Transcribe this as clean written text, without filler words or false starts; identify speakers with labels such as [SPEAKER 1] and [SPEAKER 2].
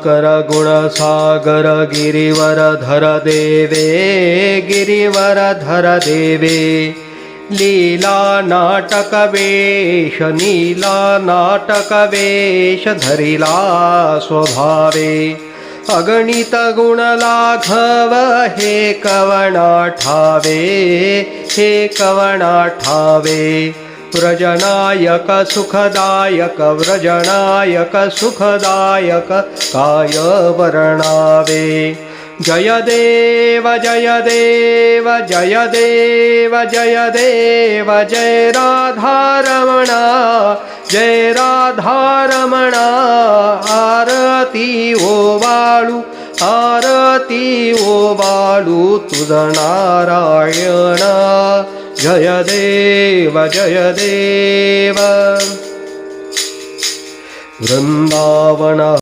[SPEAKER 1] कर गुण सागर गिरिवरधर देवे गिरिवरधर देवे लीला नाटक वेश नीला नाटक वेश धरिला स्वभावे अगणित गुण लाघव हे कवना ठावे हे कवना ठावे व्रजनायक सुखदायक व्रजनायक सुखदायक काय वर्णावे जय देव जय देव जय देव जय देव जय राधारमणा जय राधारमणा आरती ओवाळू आरती ओवाळू तुझ नारायणा जय देव वृंदावन